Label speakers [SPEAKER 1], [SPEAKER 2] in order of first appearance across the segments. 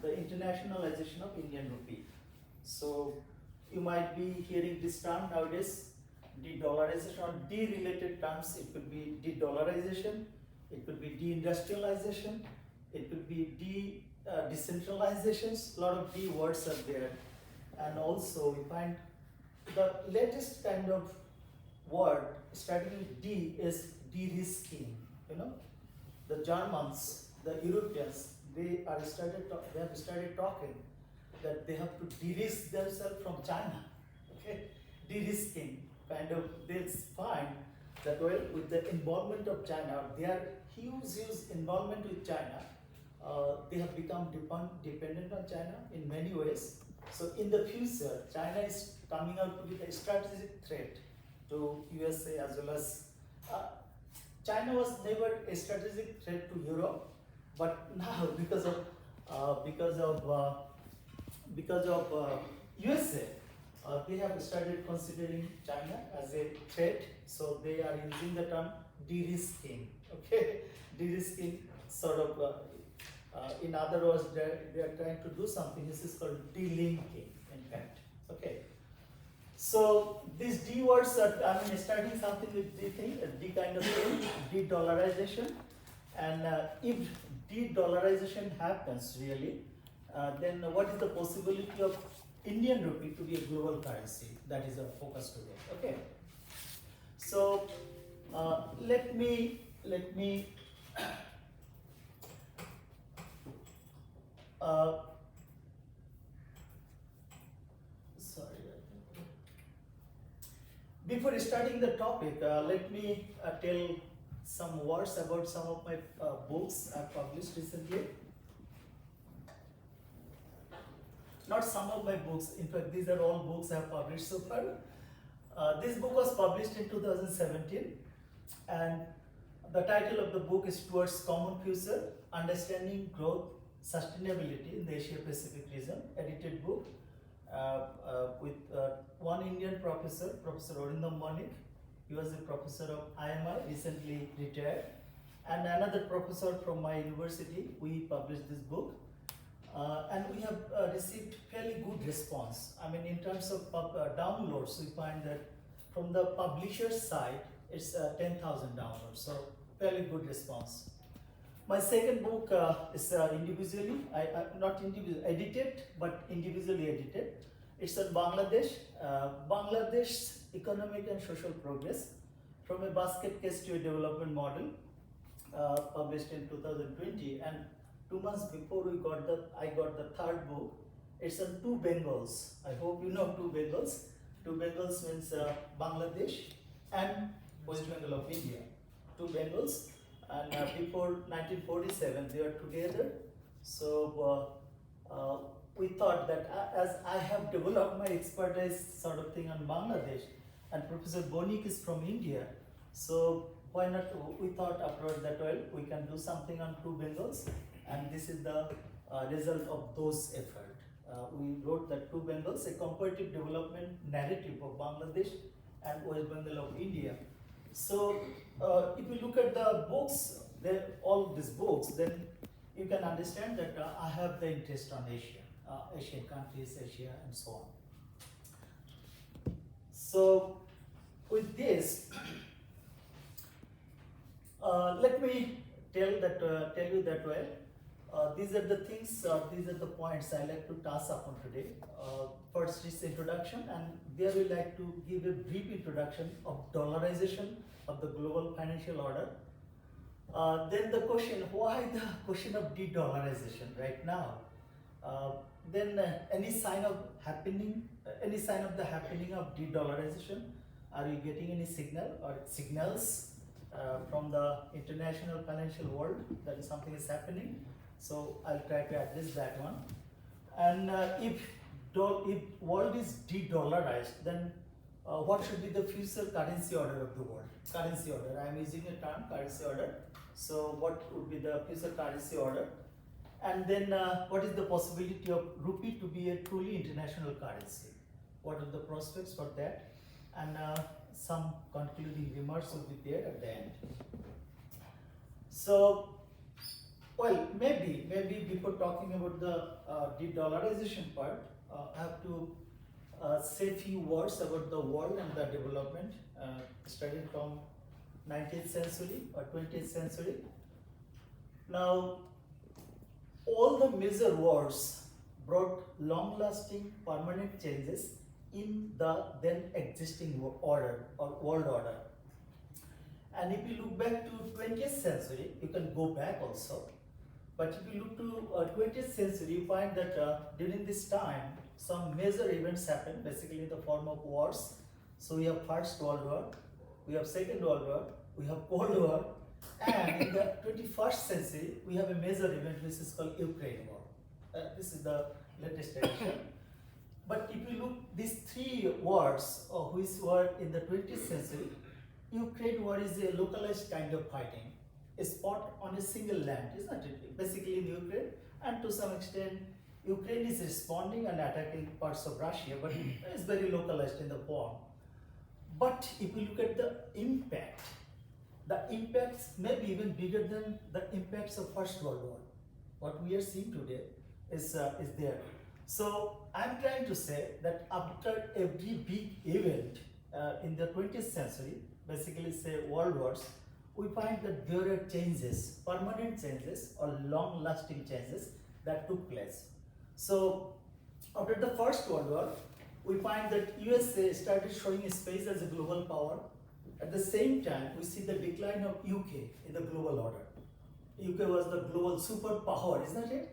[SPEAKER 1] the internationalization of Indian rupee. So you might be hearing this term nowadays, de-dollarization, or de-related terms. It could be de-dollarization, it could be de-industrialization, it could be decentralizations. A lot of D words are there, and also we find the latest kind of word starting with D is de-risking. You know, the Germans, the Europeans, they have started talking that they have to de-risk themselves from China. Okay, de-risking, kind of, they find that, well, with the involvement of China, their huge involvement with China, they have become dependent on China in many ways. So in the future, China is coming out with a strategic threat to USA, as well as China was never a strategic threat to Europe, but now because of USA, they have started considering China as a threat. So they are using the term de-risking. Okay, de-risking, sort of. In other words, they are trying to do something. This is called delinking, in fact. Okay. So these D words are, starting something with D thing, D kind of thing, de-dollarization. And if de-dollarization happens really, then what is the possibility of Indian rupee to be a global currency? That is our focus today. Okay. So let me before starting the topic, let me tell some words about some of my books I published recently. Not some of my books, in fact, these are all books I have published so far. This book was published in 2017, and the title of the book is Towards Common Future, Understanding Growth Sustainability in the Asia-Pacific region, edited book with one Indian professor, Professor Munim. He was a professor of IMI, recently retired, and another professor from my university. We published this book, and we have received fairly good response. In terms of downloads, we find that from the publisher's side, it's 10,000 downloads, so fairly good response. My second book is individually, not individually edited, but individually edited. It's on Bangladesh, Bangladesh's economic and social progress from a basket case to a development model, published in 2020. And 2 months before I got the third book. It's on two Bengals. I hope you know two Bengals. Two Bengals means Bangladesh and West Bengal of India. Two Bengals. And before 1947, they are together. So we thought that as I have developed my expertise sort of thing on Bangladesh, and Professor Bonik is from India, so why not? We thought afterwards that, well, we can do something on two Bengals, and this is the result of those efforts. We wrote the two Bengals, a comparative development narrative of Bangladesh and West Bengal of India. So if you look at the books, all these books, then you can understand that I have the interest on Asia, Asian countries, Asia, and so on. So with this, let me tell you that, well, these are the things, these are the points I like to touch upon today. First is introduction, and there we like to give a brief introduction of dollarization of the global financial order. Then the question, why the question of de-dollarization right now? Then any sign of the happening of de-dollarization? Are you getting any signal or signals from the international financial world that something is happening? So I'll try to address that one. And if world is de-dollarized, then what should be the future currency order of the world? Currency order, I am using a term, currency order. So what would be the future currency order? And then what is the possibility of rupee to be a truly international currency? What are the prospects for that? And some concluding remarks will be there at the end. So Well, maybe before talking about the de-dollarization part, I have to say a few words about the world and the development starting from 19th century or 20th century. Now, all the major wars brought long-lasting permanent changes in the then existing order or world order. And if you look back to 20th century, you can go back also. But if you look to 20th century, you find that during this time, some major events happened, basically in the form of wars. So we have First World War, we have Second World War, we have Cold War, and in the 21st century, we have a major event which is called Ukraine War. This is the latest edition. But if you look these three wars which were in the 20th century, Ukraine war is a localized kind of fighting, a spot on a single land, isn't it? Basically in Ukraine, and to some extent, Ukraine is responding and attacking parts of Russia, but it's very localized in the form. But if you look at the impacts may be even bigger than the impacts of First World War. What we are seeing today is there. So I'm trying to say that after every big event in the 20th century, basically say world wars, we find that there are changes, permanent changes or long-lasting changes that took place. So after the First World War, we find that USA started showing its face as a global power. At the same time, we see the decline of UK in the global order. UK was the global superpower, isn't it?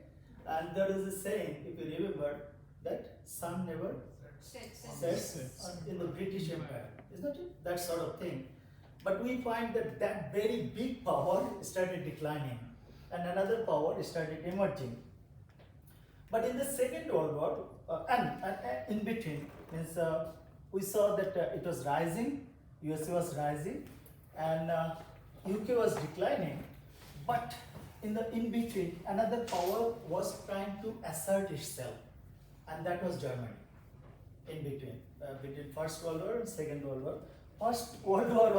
[SPEAKER 1] And there is a saying, if you remember, that sun never sets in the British Empire, isn't it? That sort of thing. But we find that that very big power started declining and another power started emerging. But in the Second World War, and in between, means, we saw that it was rising, USA was rising, and UK was declining. But in the in between, another power was trying to assert itself, and that was Germany. In between First World War and Second World War. First World War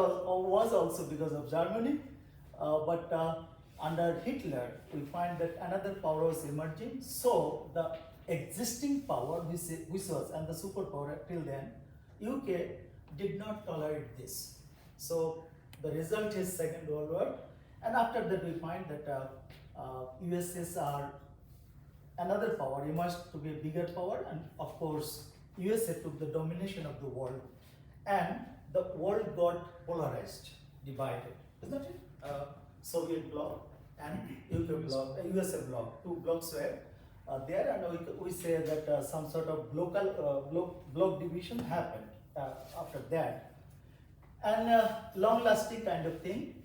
[SPEAKER 1] was also because of Germany, but under Hitler, we find that another power was emerging. So the existing power, which was and the superpower till then, UK did not tolerate this. So the result is Second World War, and after that we find that USSR, another power, emerged to be a bigger power, and of course USA took the domination of the world, and the world got polarized, divided, isn't it? Soviet bloc and UK bloc, USA bloc, two blocks were there, and we say that some sort of bloc division happened after that, and long-lasting kind of thing.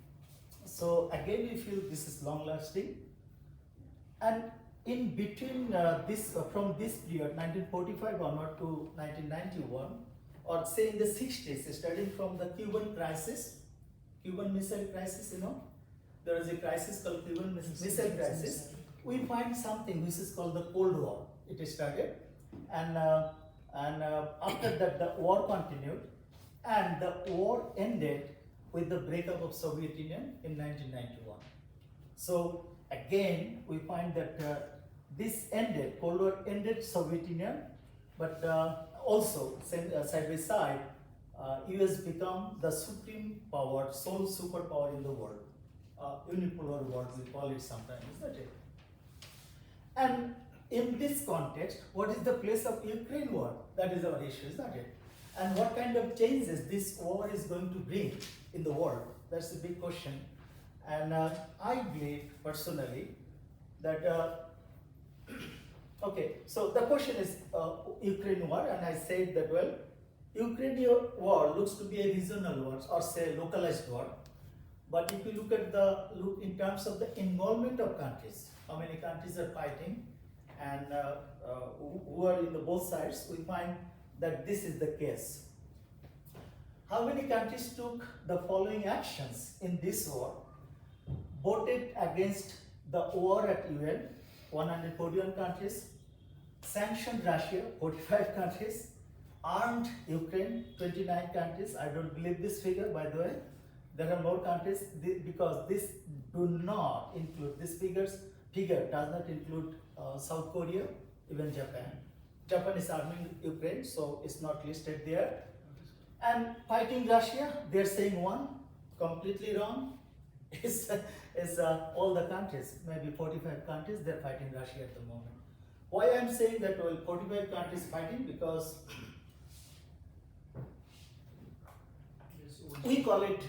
[SPEAKER 1] So again, we feel this is long-lasting, and in between from this period, 1945 onward to 1991, or say in the 60s, starting from the Cuban crisis, Cuban Missile Crisis, there is a crisis called Cuban Missile Crisis. We find something which is called the Cold War. It started, and after that the war continued, and the war ended with the breakup of Soviet Union in 1991. So again, we find that this ended, Cold War ended Soviet Union, but also side by side, US become the supreme power, sole superpower in the world. Unipolar world, we call it sometimes, isn't it? And in this context, what is the place of Ukraine war? That is our issue, isn't it? And what kind of changes this war is going to bring in the world? That's a big question. And I believe personally that, okay, so the question is Ukraine war, and I said that, well, Ukraine war looks to be a regional war, or say localized war. But if you look in terms of the involvement of countries, how many countries are fighting, and who are in the both sides, we find that this is the case. How many countries took the following actions in this war? Voted against the war at UN, 141 countries, sanctioned Russia, 45 countries, armed Ukraine, 29 countries. I don't believe this figure, by the way. There are more countries, because this do not include, these figures figure does not include South Korea, even Japan. Japan is arming Ukraine, so it's not listed there. And fighting Russia, they're saying one, completely wrong. Is all the countries, maybe 45 countries, they're fighting Russia at the moment. Why I'm saying that, well, 45 countries fighting, because we call it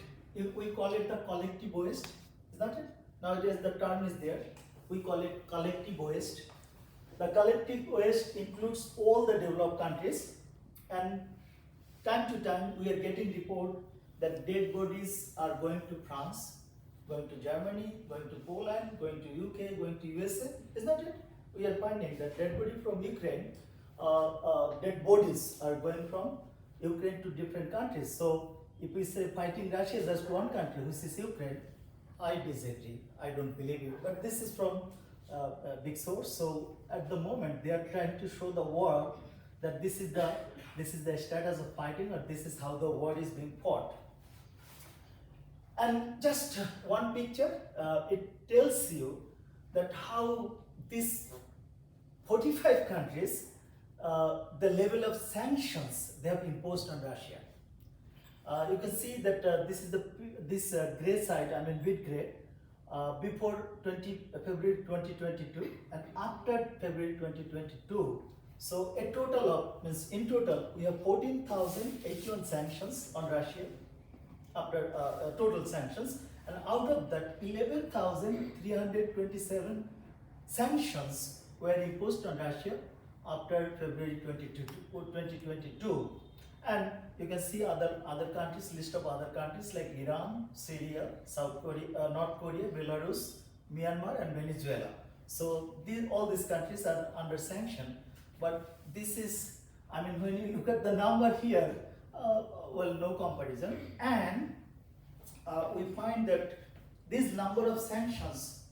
[SPEAKER 1] the collective waste, is that it? Nowadays the term is there. We call it collective waste. The collective waste includes all the developed countries, and time to time we are getting report that dead bodies are going to France, going to Germany, going to Poland, going to UK, going to USA, is that it? We are finding that dead body from Ukraine, dead bodies are going from Ukraine to different countries. So if we say fighting Russia is just one country, which is Ukraine, I disagree. I don't believe it. But this is from a big source. So at the moment, they are trying to show the world that this is the status of fighting, or this is how the war is being fought. And just one picture, it tells you that how these 45 countries, the level of sanctions they have imposed on Russia. You can see that this is this gray side, I mean with gray, before February 2022 and after February 2022. So a total of, means in total, we have 14,081 sanctions on Russia, after total sanctions, and out of that 11,327 sanctions were imposed on Russia after February 2022. And you can see other countries, list of other countries like Iran, Syria, South Korea, North Korea, Belarus, Myanmar, and Venezuela. So all these countries are under sanction. But this is, I mean, when you look at the number here, well, no comparison. And we find that this number of sanctions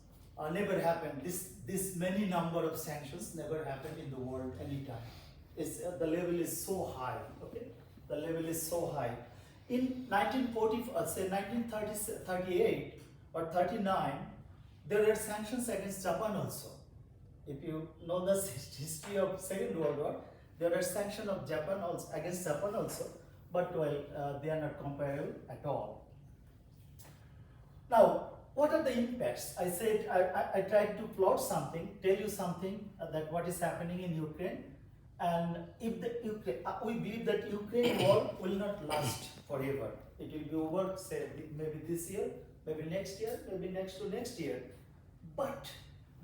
[SPEAKER 1] never happened. This many number of sanctions never happened in the world anytime. The level is so high. Okay, the level is so high. In 1938 or 39, there were sanctions against Japan also. If you know the history of Second World War, there are sanctions of Japan also, against Japan also, but well, they are not comparable at all. Now, what are the impacts? I said I tried to plot something, tell you something that what is happening in Ukraine, and if we believe that Ukraine war will not last forever. It will be over, say maybe this year, maybe next year, maybe next to next year, but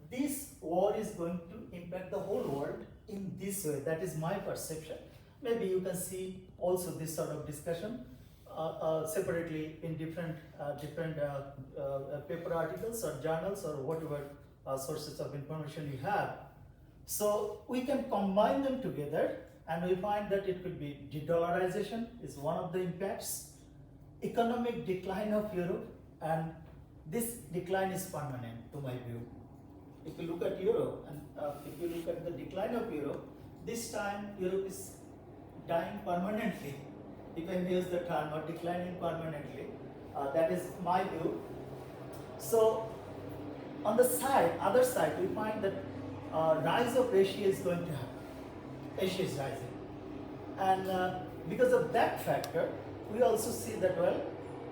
[SPEAKER 1] this war is going to impact the whole world in this way. That is my perception. Maybe you can see also this sort of discussion separately in different paper articles or journals or whatever sources of information you have. So we can combine them together, and we find that it could be de-dollarization is one of the impacts, economic decline of Europe, and this decline is permanent to my view. If you look at Europe, and if you look at the decline of Europe, this time Europe is dying permanently. If I use the term, or declining permanently, that is my view. So on the other side, we find that rise of Asia is going to happen. Asia is rising, and because of that factor, we also see that, well,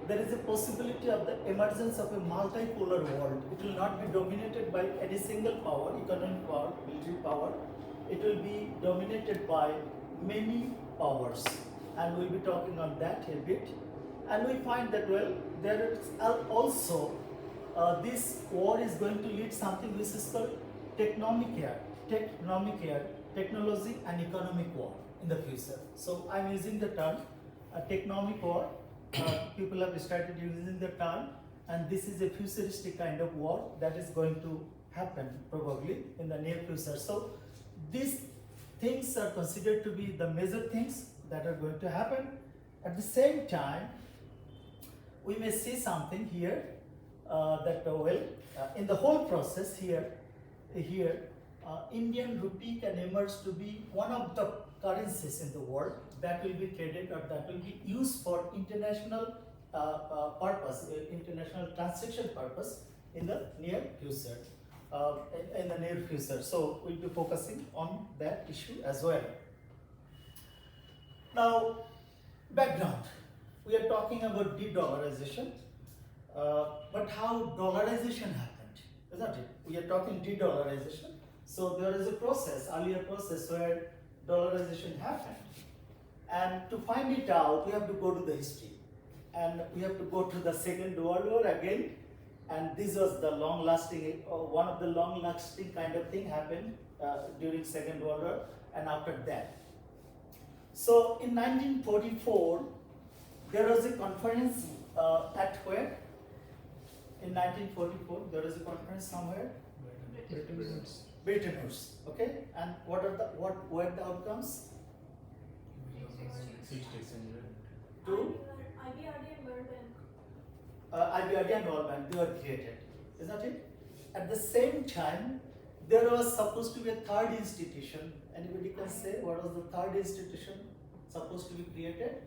[SPEAKER 1] there is a possibility of the emergence of a multipolar world. It will not be dominated by any single power, economic power, military power. It will be dominated by many powers, and we'll be talking on that a bit. And we find that, well, there is also this war is going to lead something which is called technology and economic war in the future. So I'm using the term technomic war. People have started using the term, and this is a futuristic kind of war that is going to happen probably in the near future. So these things are considered to be the major things that are going to happen. At the same time, we may see something here that in the whole process here, Indian rupee can emerge to be one of the currencies in the world that will be traded or that will be used for international purpose, international transaction purpose in the near future. in the near future. So we'll be focusing on that issue as well. Now, background. We are talking about de-dollarization, but how dollarization happened, isn't it? We are talking de-dollarization. So there is a process, earlier process where dollarization happened. And to find it out, we have to go to the history. And we have to go to the Second World War again. And this was the long-lasting, one of the long-lasting kind of thing happened during Second World War and after that. So in 1944, there was a conference at where? In 1944, there was a conference somewhere? Bretton Woods. Okay, and what were the outcomes? Two. IBRD and World Bank, they were created, isn't it? At the same time, there was supposed to be a third institution. Anybody can say what was the third institution supposed to be created?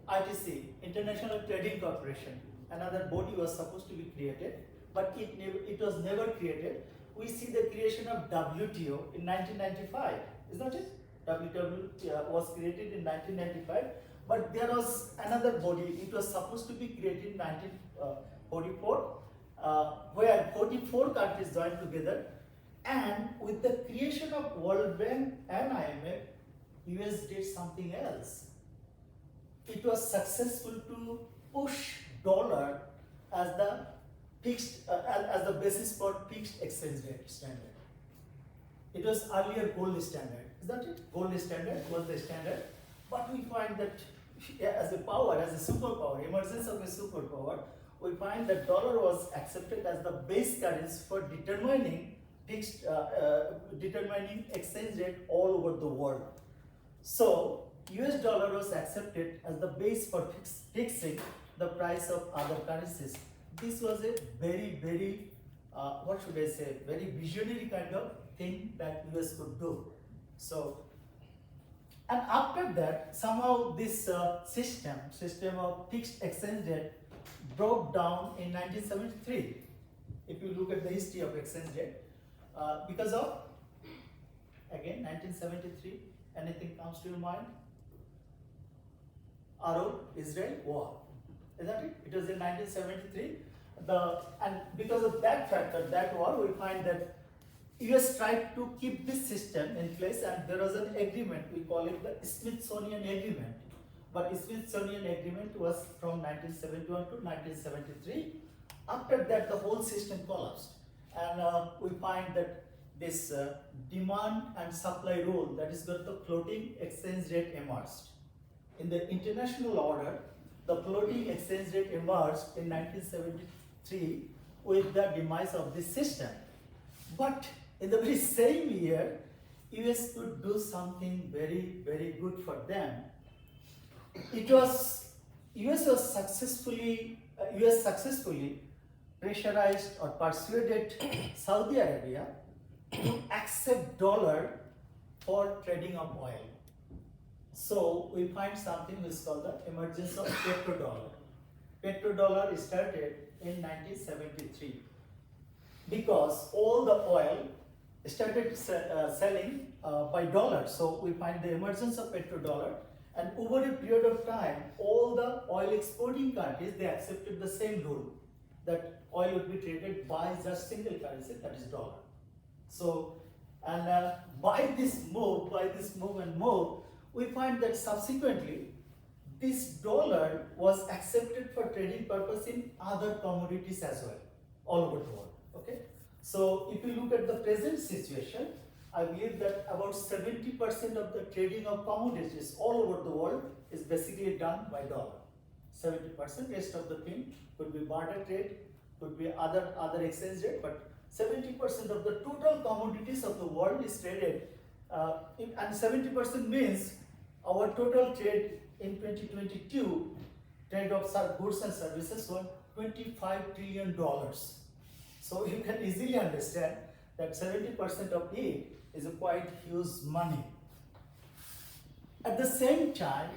[SPEAKER 1] ITC, International Trading Corporation. Another body was supposed to be created, but it was never created. We see the creation of WTO in 1995, isn't it? WTO was created in 1995, but there was another body. It was supposed to be created in 1944, where 44 countries joined together, and with the creation of World Bank and IMF, US did something else. It was successful to push dollar as the fixed as the basis for fixed exchange rate standard. It was earlier gold standard, isn't it? Gold standard was the standard, but we find that as a power, as a superpower, emergence of a superpower, we find that dollar was accepted as the base currency for determining fixed, determining exchange rate all over the world. So US dollar was accepted as the base for fixing the price of other currencies. This was a very, very, what should I say, very visionary kind of thing that US could do. So, and after that, somehow this system of fixed exchange rate broke down in 1973. If you look at the history of exchange rate, because of, again, 1973, anything comes to your mind? Arab-Israel war, isn't it? It was in 1973. And because of that factor, that war, we find that US tried to keep this system in place, and there was an agreement, we call it the Smithsonian Agreement. But Smithsonian Agreement was from 1971 to 1973. After that, the whole system collapsed. And we find that this demand and supply rule, that is where the floating exchange rate emerged. In the international order, the floating exchange rate emerged in 1973 with the demise of this system. But in the very same year, US could do something very, very good for them. US successfully pressurized or persuaded Saudi Arabia to accept dollar for trading of oil. So we find something which is called the emergence of petrodollar. Petrodollar started in 1973 because all the oil started selling by dollar. So we find the emergence of petrodollar, and over a period of time, all the oil exporting countries, they accepted the same rule that oil would be traded by just single currency, that is dollar. So, and by this move and move, we find that subsequently, this dollar was accepted for trading purpose in other commodities as well, all over the world, okay? So, if you look at the present situation, I believe that about 70% of the trading of commodities all over the world is basically done by dollar. 70%, rest of the thing could be barter trade, could be other exchange rate, but 70% of the total commodities of the world is traded, and 70% means our total trade in 2022, trade of goods and services was $25 trillion. So you can easily understand that 70% of it is a quite huge money. At the same time,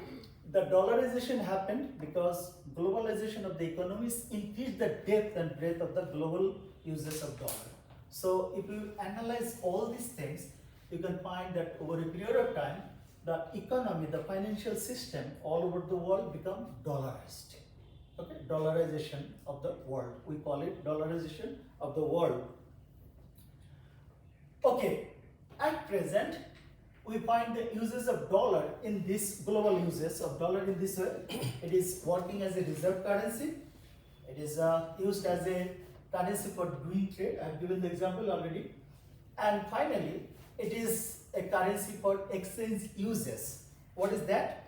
[SPEAKER 1] the dollarization happened because globalization of the economies increased the depth and breadth of the global uses of dollar. So if you analyze all these things, you can find that over a period of time, the economy, the financial system all over the world become dollarized. Okay, dollarization of the world. We call it dollarization of the world. Okay, at present, we find the uses of dollar in this global uses of dollar in this way. It is working as a reserve currency. It is used as a currency for doing trade. I have given the example already. And finally, it is a currency for exchange uses. What is that?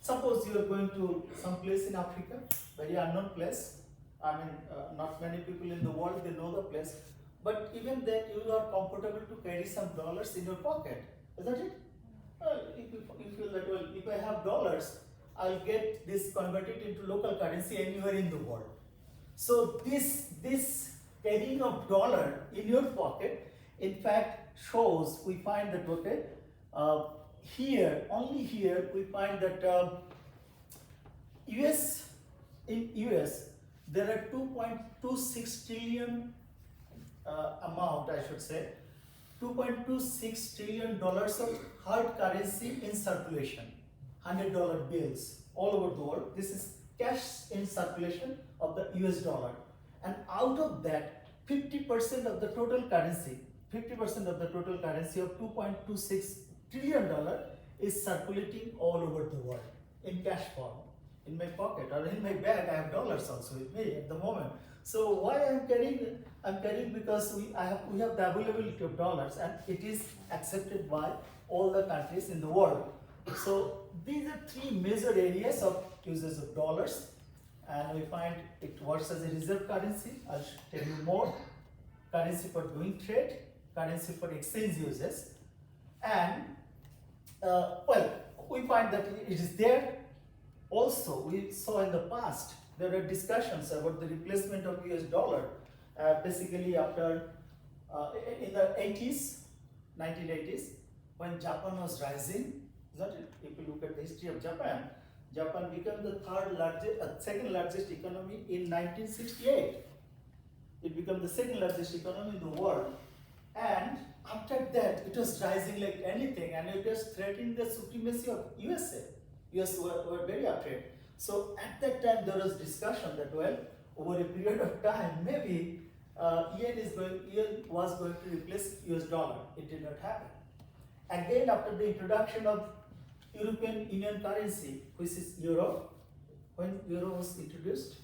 [SPEAKER 1] Suppose you are going to some place in Africa, very unknown place. I mean, not many people in the world, they know the place. But even then, you are comfortable to carry some dollars in your pocket, isn't it? If you feel that, well, if I have dollars, I'll get this converted into local currency anywhere in the world. So this carrying of dollar in your pocket, in fact, shows, we find that, okay, here, only here, we find that in US, there are 2.26 trillion amount, I should say, $2.26 trillion of hard currency in circulation, $100 bills all over the world. This is cash in circulation of the US dollar. And out of that, 50% of the total currency, 50% of the total currency of $2.26 trillion is circulating all over the world in cash form. In my pocket or in my bag, I have dollars also with me at the moment. So why I'm carrying? I'm carrying because we have the availability of dollars, and it is accepted by all the countries in the world. So these are three major areas of uses of dollars, and we find it works as a reserve currency. I'll tell you more. Currency for doing trade, currency for exchange uses, and well, we find that it is there. Also, we saw in the past there are discussions about the replacement of US dollar. Basically, after in the 80s, 1980s, when Japan was rising, isn't it? If you look at the history of Japan, Japan became the second largest economy in 1968. It became the second largest economy in the world, and after that, it was rising like anything, and it was threatening the supremacy of USA. US were very afraid. So at that time, there was discussion that, well, over a period of time, maybe yen was going to replace US dollar. It did not happen. Again, after the introduction of European Union currency, which is euro, when euro was introduced,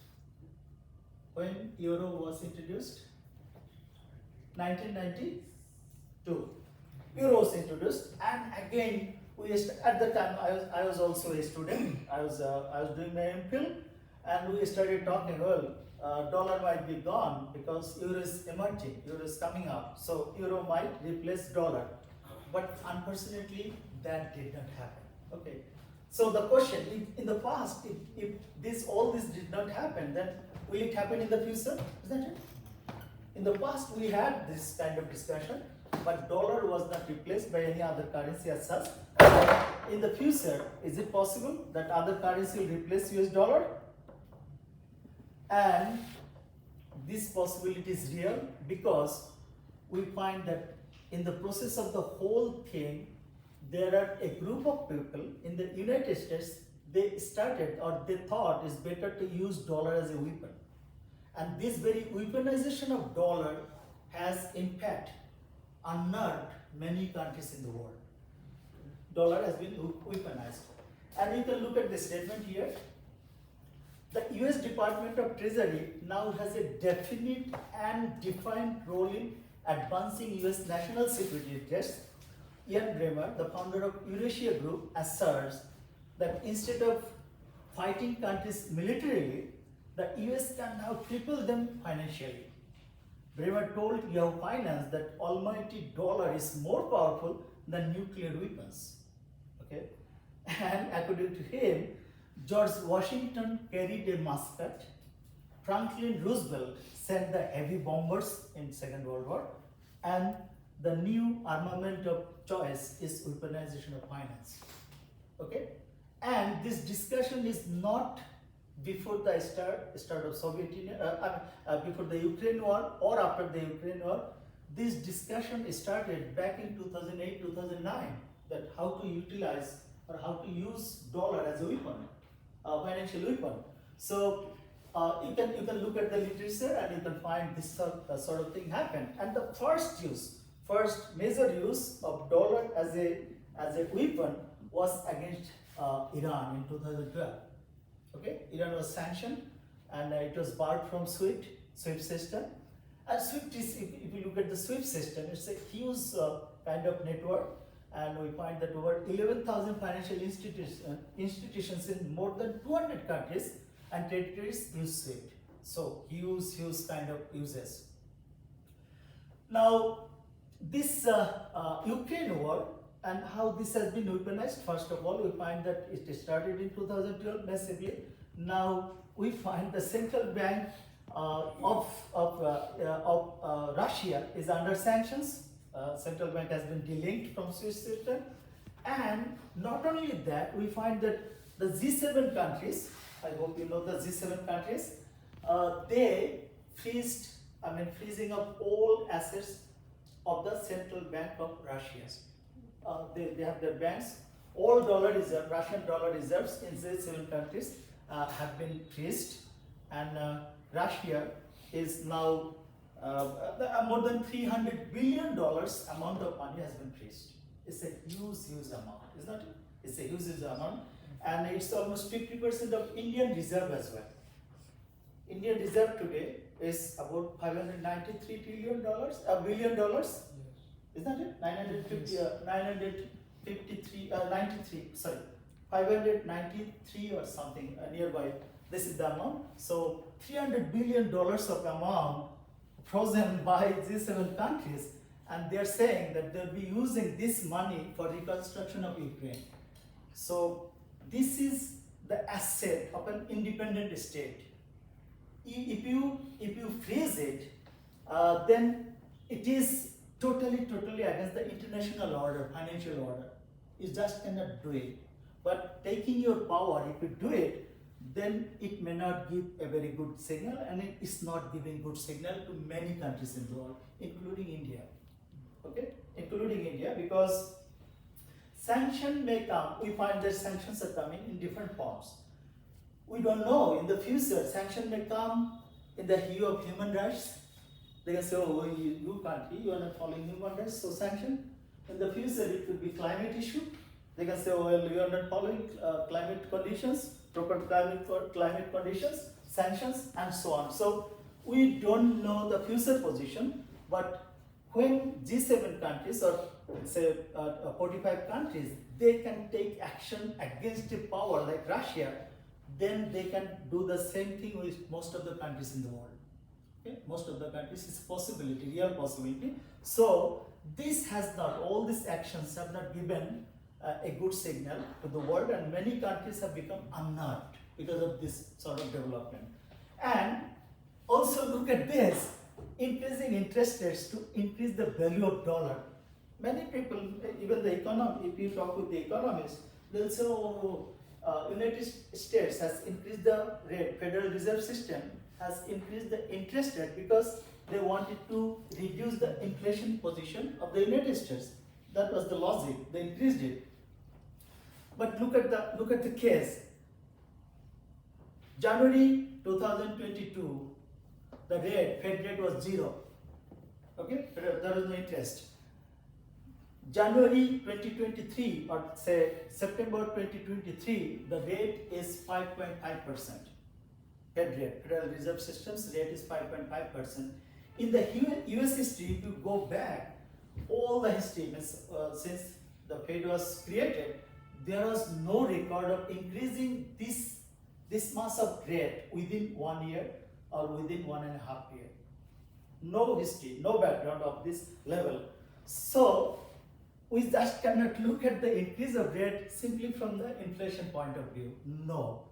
[SPEAKER 1] 1992, euro was introduced, and again, at the time I was also a student. I was doing my MPhil, and we started talking. Well, dollar might be gone because euro is emerging, euro is coming up, so euro might replace dollar. But unfortunately, that did not happen. Okay. So the question: in the past, if all this did not happen, then will it happen in the future? Isn't it? In the past, we had this kind of discussion, but dollar was not replaced by any other currency as such. In the future, is it possible that other currency will replace US dollar? And this possibility is real because we find that in the process of the whole thing, there are a group of people in the United States, they started or they thought it's better to use dollar as a weapon. And this very weaponization of dollar has in fact unnerved many countries in the world. Dollar has been weaponized. And you can look at the statement here. The US Department of Treasury now has a definite and defined role in advancing US national security interests. Ian Bremmer, the founder of Eurasia Group, asserts that instead of fighting countries militarily, the US can now cripple them financially. Bremer told Yahoo Finance that almighty dollar is more powerful than nuclear weapons. Okay? And according to him, George Washington carried a musket, Franklin Roosevelt sent the heavy bombers in Second World War, and the new armament of choice is weaponization of finance. Okay? And this discussion is not before the start of Soviet Union, before the Ukraine war or after the Ukraine war, this discussion started back in 2008, 2009, that how to utilize or how to use dollar as a weapon, financial weapon. So you can look at the literature and you can find this sort of thing happen. And the first major use of dollar as a weapon was against Iran in 2012. Okay, Iran was sanctioned and it was barred from SWIFT system. And SWIFT is, if you look at the SWIFT system, it's a huge kind of network, and we find that over 11,000 financial institutions in more than 200 countries and territories use SWIFT. So huge kind of uses. Now, this Ukraine war and how this has been weaponized. First of all, we find that it started in 2012 massively. Now we find the central bank of Russia is under sanctions. Central bank has been delinked from Swiss system, and not only that, we find that the G7 countries, I hope you know the G7 countries, they freezing up all assets of the central bank of Russia. They have their banks, all dollar reserves, Russian dollar reserves in these 7 countries have been freezed, and Russia is now more than $300 billion amount of money has been freezed. It's a huge amount, isn't it? It's a huge amount, and it's almost 50% of Indian reserve as well. Indian reserve today is about $593 billion, isn't it? 593 or something nearby. This is the amount. So $300 billion of amount frozen by G7 countries, and they're saying that they'll be using this money for reconstruction of Ukraine. So this is the asset of an independent state. If you freeze it, then it is totally against the international order, financial order. You just cannot do it. But taking your power, if you do it, then it may not give a very good signal, and it is not giving good signal to many countries in the world, including India. Okay, including India, because sanction may come. We find that sanctions are coming in different forms. We don't know in the future. Sanction may come in the hue of human rights. They can say, "Oh, you country, you are not following human rights, so sanction." In the future, it could be climate issue. They can say, "Oh, well, you are not following climate conditions, proper climate conditions, sanctions," and so on. So we don't know the future position, but when G7 countries or say 45 countries, they can take action against a power like Russia, then they can do the same thing with most of the countries in the world. Okay? Most of the countries is possibility, real possibility. So this has not, all these actions have not given a good signal to the world, and many countries have become unnerved because of this sort of development. And also look at this, increasing interest rates to increase the value of dollar. Many people, even the economy, if you talk with the economists, they'll say, "Oh, United States has increased the rate, Federal Reserve System has increased the interest rate because they wanted to reduce the inflation position of the United States." That was the logic, they increased it. But look at the case. January 2022, the rate, Fed rate was 0. Okay, there was no interest. January 2023, or say September 2023, the rate is 5.5%. Fed rate, Federal Reserve System's rate is 5.5%. In the US history, if you go back, all the history, since the Fed was created, there was no record of increasing this much of rate within 1 year or within 1.5 years. No history, no background of this level. So we just cannot look at the increase of rate simply from the inflation point of view. No.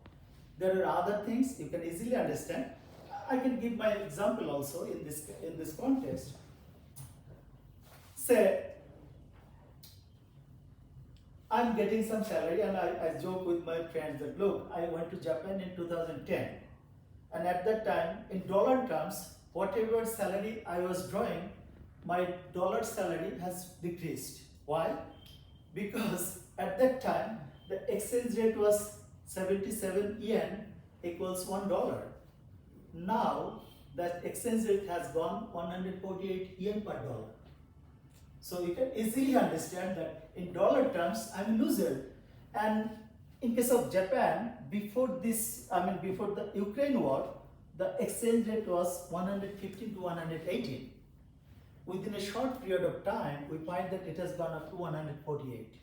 [SPEAKER 1] There are other things you can easily understand. I can give my example also in this context. Say, I'm getting some salary, and I joke with my friends that look, I went to Japan in 2010, and at that time, in dollar terms, whatever salary I was drawing, my dollar salary has decreased. Why? Because at that time, the exchange rate was 77 yen equals $1. Now, that exchange rate has gone 148 yen per dollar. So you can easily understand that in dollar terms, I'm a loser. And in case of Japan, before this, before the Ukraine war, the exchange rate was 115 to 118. Within a short period of time, we find that it has gone up to 148.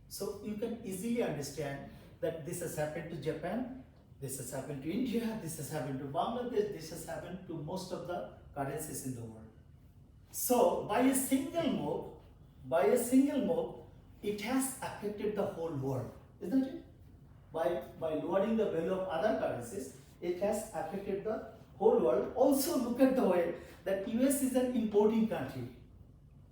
[SPEAKER 1] So you can easily understand that this has happened to Japan, this has happened to India, this has happened to Bangladesh, this has happened to most of the currencies in the world. So by a single move, it has affected the whole world, isn't it? By lowering the value of other currencies, it has affected the whole world. Also look at the way that US is an importing country.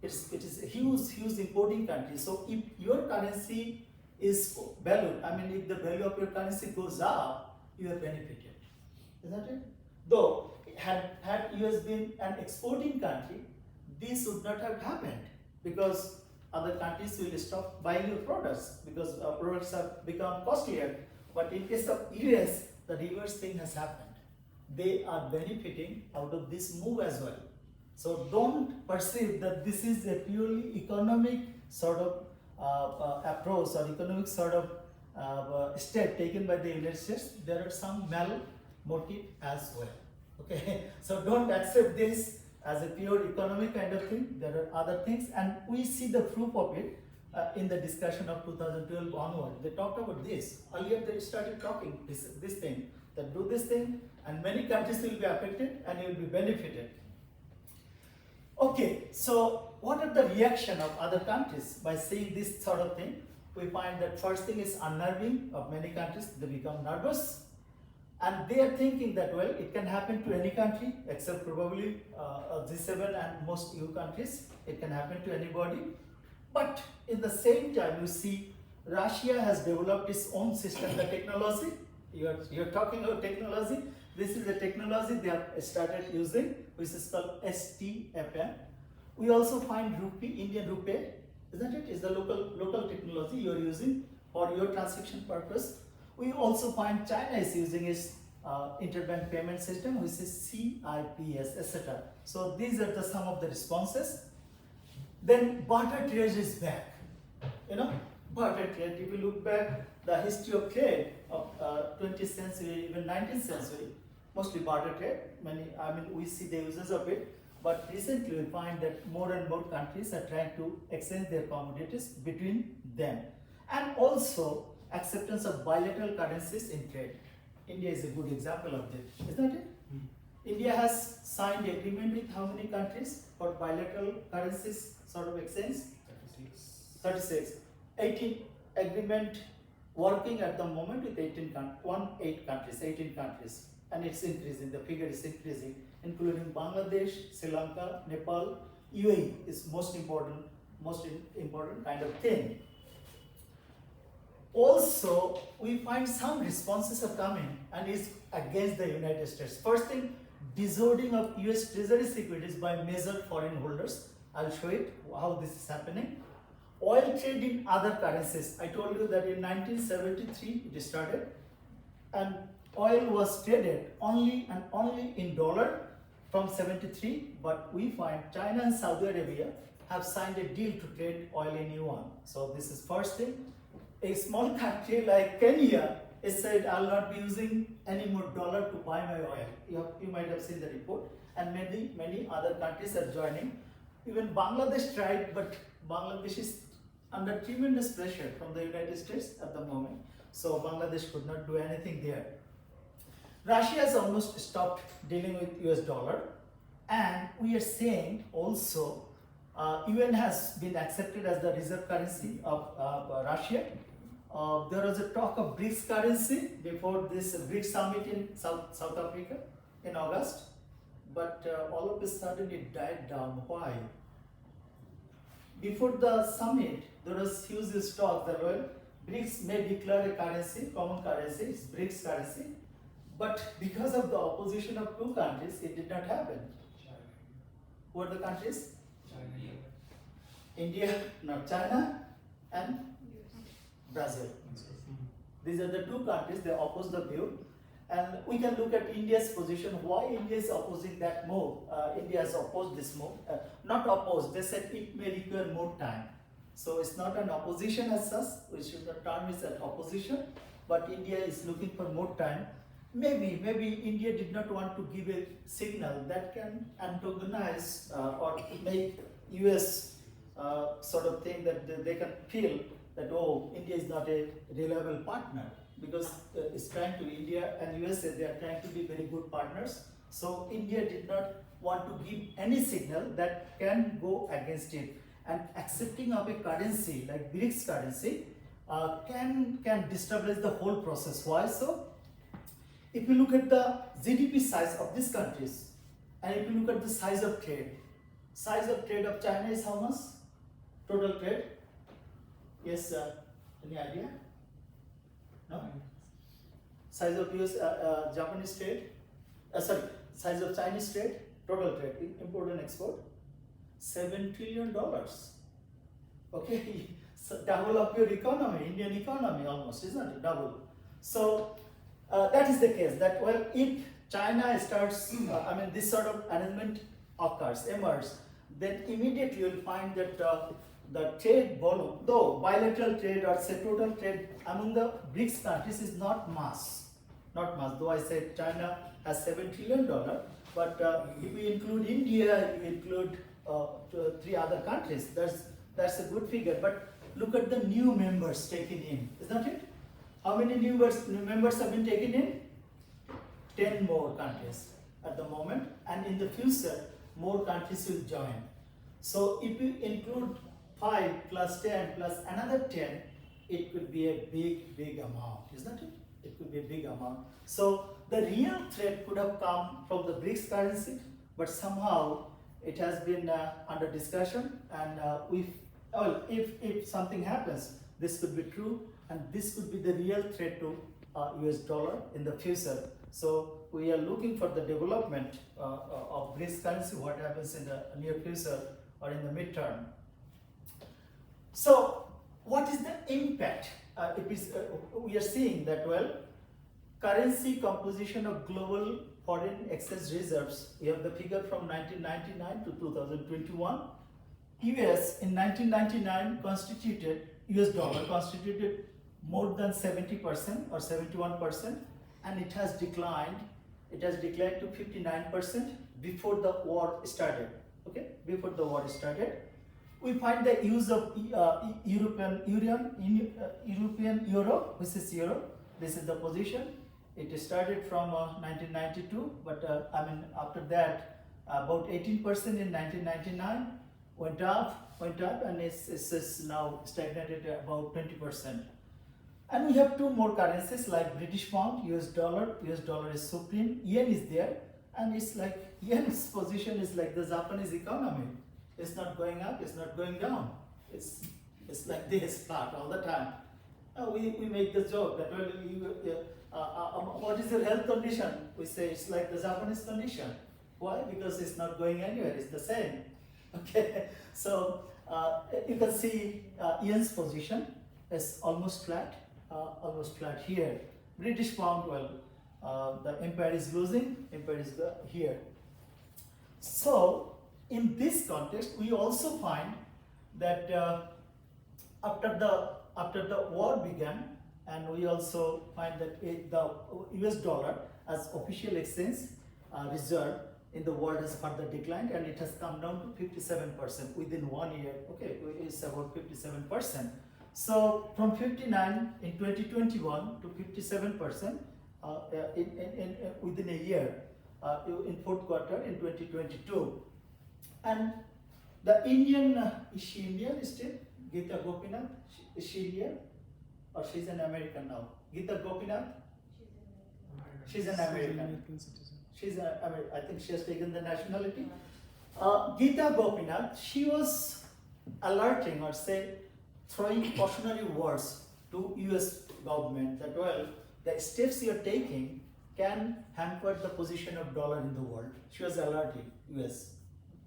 [SPEAKER 1] It is a huge importing country. So if your currency is valued, if the value of your currency goes up, you are benefited, isn't it? Though had US been an exporting country, this would not have happened, because other countries will stop buying your products because products have become costlier. But in case of US, the reverse thing has happened. They are benefiting out of this move as well. So don't perceive that this is a purely economic sort of approach or economic sort of step taken by the United States. There are some mal motive as well. Okay, so don't accept this as a pure economic kind of thing. There are other things, and we see the proof of it in the discussion of 2012 onward. They talked about this. Earlier they started talking this thing, that do this thing, and many countries will be affected and you will be benefited. Okay, so what are the reaction of other countries by seeing this sort of thing? We find that first thing is unnerving of many countries. They become nervous, and they are thinking that, well, it can happen to any country except probably G7 and most EU countries. It can happen to anybody. But in the same time, you see Russia has developed its own system, the technology. You're talking about technology. This is the technology they have started using, which is called STFM. We also find Rupee, Indian Rupee, isn't it? Is the local technology you are using for your transaction purpose. We also find China is using its interbank payment system, which is CIPS, etc. So these are some of the responses. Then barter trade is back. Barter trade. If you look back the history of trade of 20th century, even 19th century, mostly barter trade. We see the uses of it. But recently we find that more and more countries are trying to exchange their commodities between them. And also acceptance of bilateral currencies in trade. India is a good example of this, isn't it? India has signed agreement with how many countries for bilateral currencies sort of exchange? 36. 18 agreement working at the moment with 18 countries, and it's increasing, the figure is increasing, including Bangladesh, Sri Lanka, Nepal, UAE is most important kind of thing. Also, we find some responses are coming and is against the United States. First thing, disordering of US Treasury securities by major foreign holders. I'll show it how this is happening. Oil trade in other currencies. I told you that in 1973 it started, and oil was traded only in dollar from 73, but we find China and Saudi Arabia have signed a deal to trade oil in yuan. So this is first thing. A small country like Kenya is said, I'll not be using any more dollar to buy my oil. You might have seen the report, and many other countries are joining. Even Bangladesh tried, but Bangladesh is under tremendous pressure from the United States at the moment. So Bangladesh could not do anything there. Russia has almost stopped dealing with US dollar, and we are saying also UN has been accepted as the reserve currency of Russia. There was a talk of BRICS currency before this BRICS summit in South Africa in August, but all of a sudden it died down. Why? before the summit, there was huge talk that well, BRICS may declare a currency, common currency, it's BRICS currency, but because of the opposition of two countries, it did not happen. Who are the countries?
[SPEAKER 2] China.
[SPEAKER 1] India, not China, and Brazil. These are the two countries, they oppose the view. And we can look at India's position, why India is opposing that move. India has opposed this move. Not opposed, they said it may require more time. So it's not an opposition as such, we should not term it as opposition, but India is looking for more time. Maybe India did not want to give a signal that can antagonize or make US sort of thing that they can feel that, oh, India is not a reliable partner, because it's trying to, India and USA, they are trying to be very good partners. So India did not want to give any signal that can go against it. And accepting of a currency like BRICS currency can destabilize the whole process. Why so? If you look at the GDP size of these countries, and if you look at the size of trade of China is how much? Total trade? Yes, any idea? No? Size of US, Japanese trade? Size of Chinese trade? Total trade, import and export? $7 trillion. Okay, so double of your economy, Indian economy almost, isn't it? Double. So that is the case, that well, if China starts, this sort of arrangement emerges, then immediately you'll find that the trade volume, though bilateral trade or say total trade among the BRICS countries is not mass, though I said China has $7 trillion, but if we include India, if we include 3 other countries, that's a good figure. But look at the new members taken in, isn't it? How many new members have been taken in? 10 more countries at the moment, and in the future, more countries will join. So if you include 5 plus 10 plus another 10, it could be a big amount, isn't it? It could be a big amount. So the real threat could have come from the BRICS currency, but somehow it has been under discussion, and if something happens, this could be true, and this could be the real threat to US dollar in the future. So we are looking for the development of BRICS currency, what happens in the near future or in the midterm. So what is the impact? We are seeing that, well, currency composition of global foreign exchange reserves, we have the figure from 1999 to 2021. US in 1999 US dollar constituted more than 70% or 71%, and it has declined to 59% before the war started. Okay, before the war started. We find the use of European euro, which is euro. This is the position. It started from 1992, but after that, about 18% in 1999, went up, and it's now stagnated at about 20%. And we have 2 more currencies like British pound, US dollar. US dollar is supreme. Yen is there, and it's like yen's position is like the Japanese economy. It's not going up, it's not going down. It's like this, flat all the time. We make the joke that, well, what is your health condition? We say it's like the Japanese condition. Why? Because it's not going anywhere, it's the same. Okay, so you can see yen's position is almost flat here. British pound, well, the empire is losing, empire is here. So in this context, we also find that after the war began, and we also find that the US dollar as official exchange reserve in the world has further declined, and it has come down to 57% within 1 year. Okay, it's about 57%. So from 59 in 2021 to 57% within a year in 4th quarter in 2022. And the Indian, is she Indian still? Geeta Gopinath, is she Indian? Or she's an American now? Geeta Gopinath? She's an American. I think she has taken the nationality. Geeta Gopinath, she was alerting or say throwing cautionary words to US government that, well, the steps you're taking can hamper the position of dollar in the world. She was alerting US.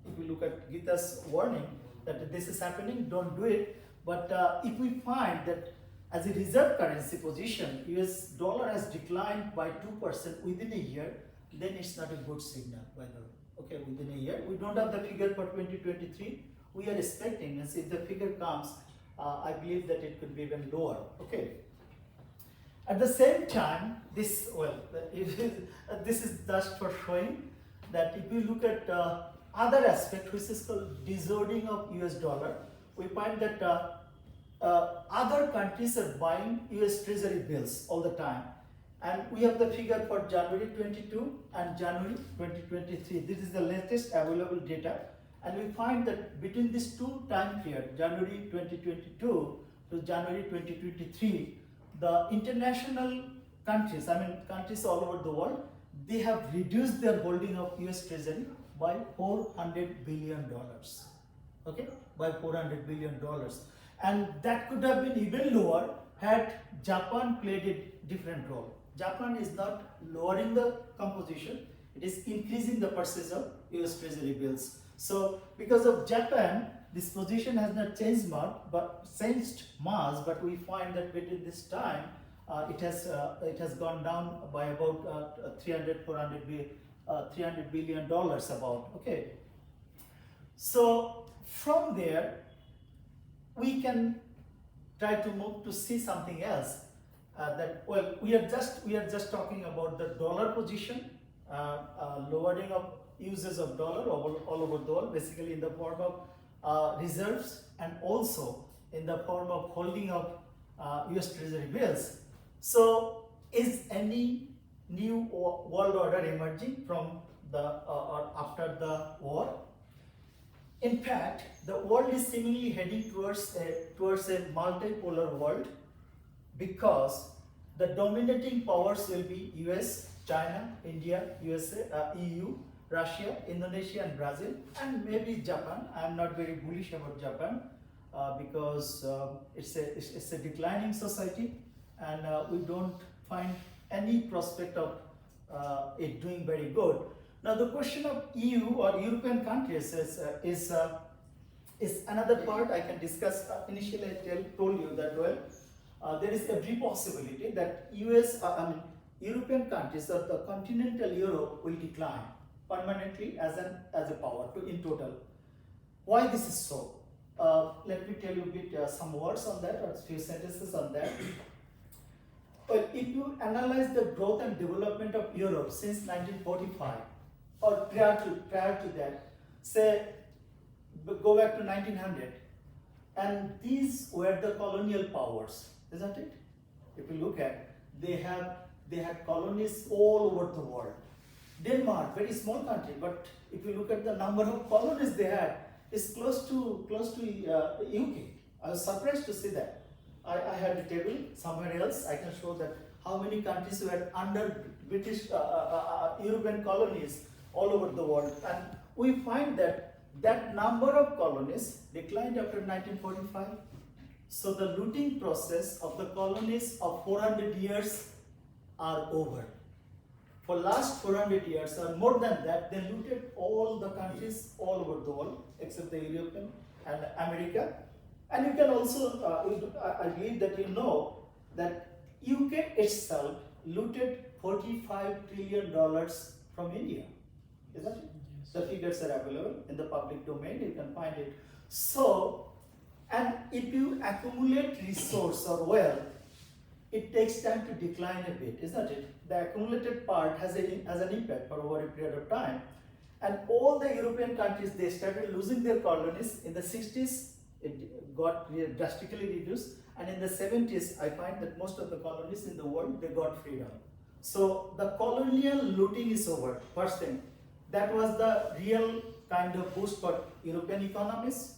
[SPEAKER 1] If we look at Gita's warning that this is happening, don't do it. But if we find that as a reserve currency position, US dollar has declined by 2% within a year, then it's not a good signal, by the way. Okay, within a year. We don't have the figure for 2023. We are expecting, and if the figure comes, I believe that it could be even lower. Okay. At the same time, this, well, this is just for showing that if you look at other aspect, which is called disordering of US dollar, we find that other countries are buying US treasury bills all the time. And we have the figure for January 22 and January 2023. This is the latest available data. And we find that between these two time periods, January 2022 to January 2023, the international countries, I mean countries all over the world, they have reduced their holding of US treasury by $400 billion. Okay, by $400 billion. And that could have been even lower had Japan played a different role. Japan is not lowering the composition, it is increasing the purchase of US treasury bills. So because of Japan, this position has not changed much, but we find that between this time, it has gone down by about $300 billion about. Okay. So from there, we can try to move to see something else. That, well, we are just talking about the dollar position, lowering of uses of dollar all over the world, basically in the form of reserves and also in the form of holding of US treasury bills. So is any new world order emerging from the or after the war? In fact, the world is seemingly heading towards a multipolar world, because the dominating powers will be US, China, India, USA, EU, Russia, Indonesia and Brazil, and maybe Japan. I am not very bullish about Japan because it's a declining society, and we don't find any prospect of it doing very good. Now the question of EU or European countries is another part I can discuss. Initially I told you that, well, there is every possibility that European countries or the continental Europe will decline permanently as a power in total. Why this is so? Let me tell you a bit some words on that, or a few sentences on that. Well, if you analyze the growth and development of Europe since 1945 or prior to that, say go back to 1900, and these were the colonial powers, isn't it? If you look at, they had colonies all over the world. Denmark, very small country, but if you look at the number of colonies they had, it's close to UK. I was surprised to see that. I had a table somewhere else. I can show that how many countries were under British European colonies all over the world, and we find that number of colonies declined after 1945. So the looting process of the colonies of 400 years are over. For last 400 years or more than that, they looted all the countries all over the world except the European and America. And you can also, I believe that you know that UK itself looted $45 trillion from India, isn't it? Yes. The figures are available in the public domain, you can find it. So, and if you accumulate resource or wealth, it takes time to decline a bit, isn't it? The accumulated part has an impact for over a period of time. And all the European countries, they started losing their colonies. In the 60s, it got drastically reduced. And in the 70s, I find that most of the colonies in the world, they got freedom. So the colonial looting is over, first thing. That was the real kind of boost for European economies.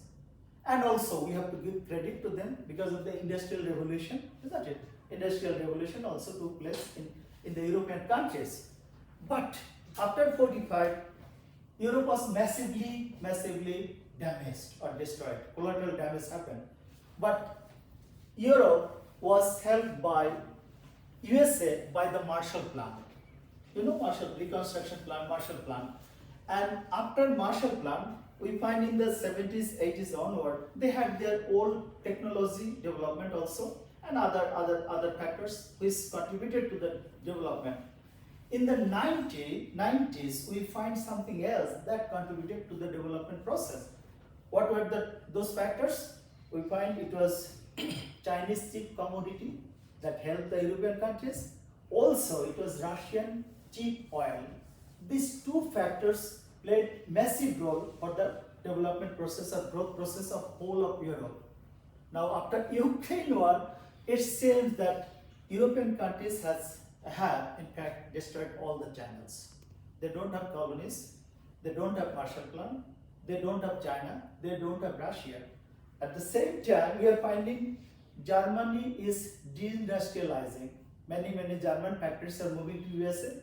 [SPEAKER 1] And also, we have to give credit to them because of the Industrial Revolution, isn't it? Industrial Revolution also took place in the European countries. But after 45, Europe was massively damaged or destroyed. Collateral damage happened. But Europe was helped by USA by the Marshall Plan. You know Marshall, Reconstruction Plan, Marshall Plan. And after Marshall Plan, we find in the 70s, 80s onward, they had their own technology development also and other factors which contributed to the development. In the 90s, we find something else that contributed to the development process. What were those factors? We find it was Chinese cheap commodity that helped the European countries. Also, it was Russian cheap oil. These two factors played massive role for the development process or growth process of whole of Europe. Now, after Ukraine war, it seems that European countries have in fact destroyed all the channels. They don't have colonies, they don't have Marshall Plan, they don't have China, they don't have Russia. At the same time, we are finding Germany is deindustrializing. Many German factories are moving to USA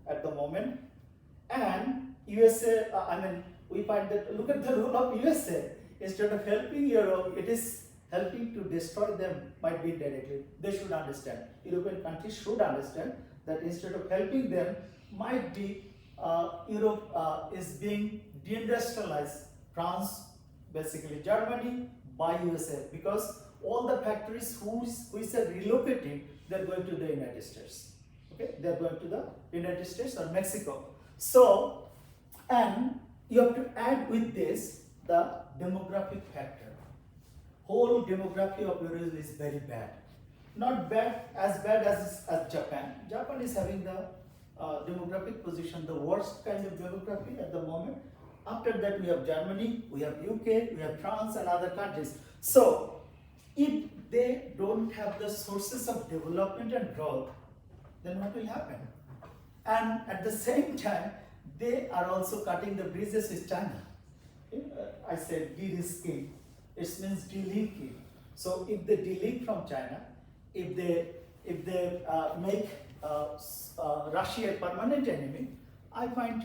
[SPEAKER 1] at the moment. And USA, we find that, look at the role of USA. Instead of helping Europe, it is helping to destroy them, might be indirectly. They should understand. European countries should understand that instead of helping them, might be Europe is being deindustrialized. France, basically Germany, by USA, because all the factories which are relocating, they're going to the United States. Okay, they're going to the United States or Mexico. So, and you have to add with this the demographic factor. Whole demography of Europe is very bad. Not as bad as Japan. Japan is having the demographic position, the worst kind of demography at the moment. After that, we have Germany, we have UK, we have France and other countries. So, if they don't have the sources of development and growth, then what will happen? And at the same time, they are also cutting the bridges with China. I said de-risking, it means delinking. So if they delink from China, if they make Russia a permanent enemy, I find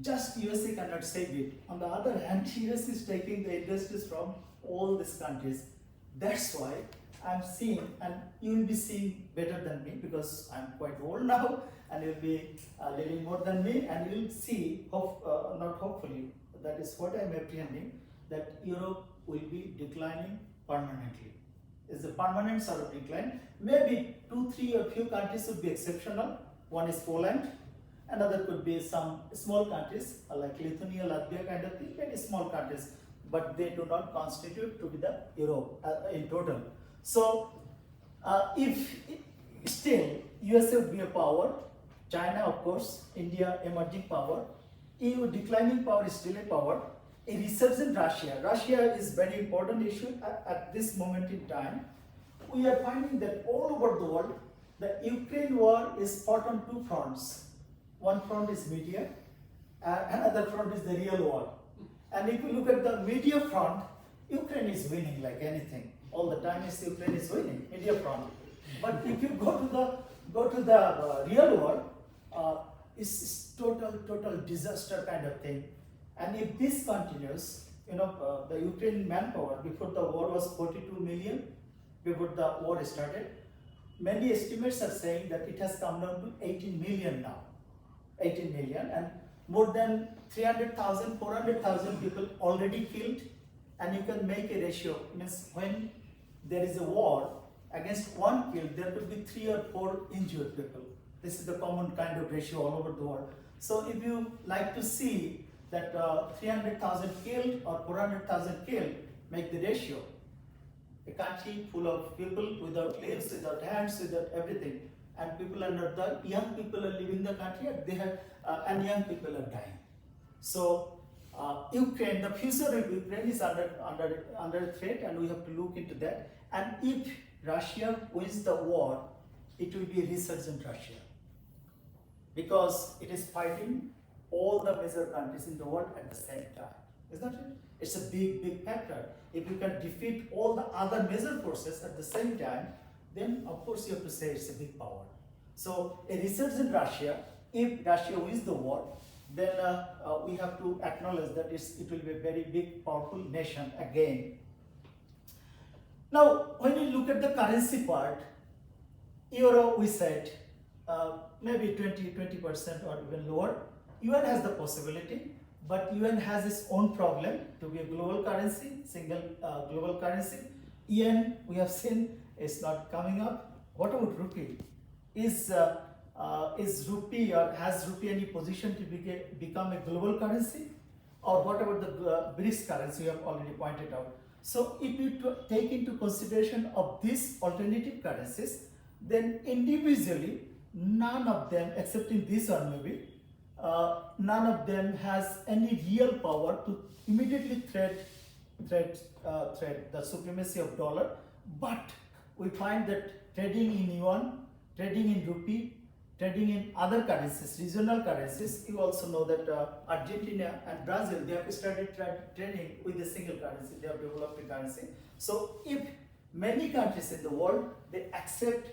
[SPEAKER 1] just USA cannot save it. On the other hand, US is taking the industries from all these countries. That's why I'm seeing, and you will be seeing better than me because I'm quite old now, and you'll be living more than me, and you'll see, not hopefully, that is what I'm apprehending, that Europe will be declining permanently. It's a permanent sort of decline. Maybe 2, 3 or few countries would be exceptional. One is Poland, another could be some small countries like Lithuania, Latvia kind of thing, very small countries, but they do not constitute to be the Europe in total. So, if still USA would be a power, China of course, India emerging power, EU declining power is still a power, a resurgent Russia. Russia is very important issue at this moment in time. We are finding that all over the world, the Ukraine war is fought on two fronts. One front is media, another front is the real war. And if you look at the media front, Ukraine is winning like anything. All the time is Ukraine is winning, media front. But if you go to the real war, it's total disaster kind of thing. And if this continues, the Ukrainian manpower before the war was 42 million, before the war started. Many estimates are saying that it has come down to 18 million now. 18 million, and more than 300,000, 400,000 people already killed. And you can make a ratio, means when there is a war, against one killed, there could be 3 or 4 injured people. This is the common kind of ratio all over the world. So if you like to see that 300,000 killed or 400,000 killed, make the ratio. A country full of people without legs, without hands, without everything. And people are not there. Young people are leaving the country, and young people are dying. So Ukraine, the future of Ukraine is under threat, and we have to look into that. And if Russia wins the war, it will be a resurgent Russia, because it is fighting all the major countries in the world at the same time. Isn't it? It's a big factor. If you can defeat all the other major forces at the same time, then of course you have to say it's a big power. So a resurgent Russia, if Russia wins the war, then we have to acknowledge that it will be a very big, powerful nation again. Now, when you look at the currency part, euro, we said maybe 20% or even lower. UN has the possibility, but UN has its own problem to be a global currency, single global currency. Yen, we have seen, is not coming up. What about rupee? Is rupee, or has rupee any position to become a global currency? Or what about the BRICS currency we have already pointed out? So if you take into consideration of these alternative currencies, then individually, none of them, excepting this one maybe, none of them has any real power to immediately threat the supremacy of dollar. But we find that trading in yuan, trading in rupee, trading in other currencies, regional currencies, you also know that Argentina and Brazil, they have started trading with a single currency, they have developed a currency. So if many countries in the world, they accept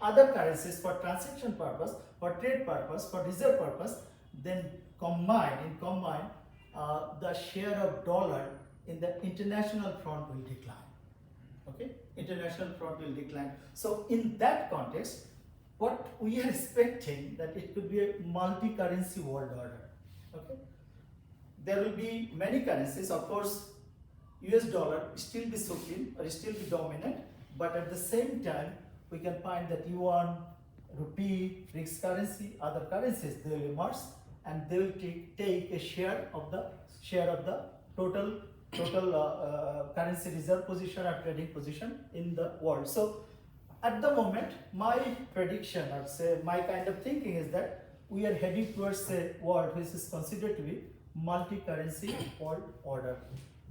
[SPEAKER 1] other currencies for transaction purpose, for trade purpose, for reserve purpose, then combine, the share of dollar in the international front will decline. Okay, international front will decline. So in that context, what we are expecting that it could be a multi-currency world order. Okay, there will be many currencies. Of course, US dollar still be supreme or still be dominant, but at the same time, we can find that yuan, rupee, BRICS currency, other currencies, they will emerge and they will take a share of the total currency reserve position or trading position in the world. So at the moment, my prediction, or say my kind of thinking, is that we are heading towards a world which is considered to be multi-currency world order.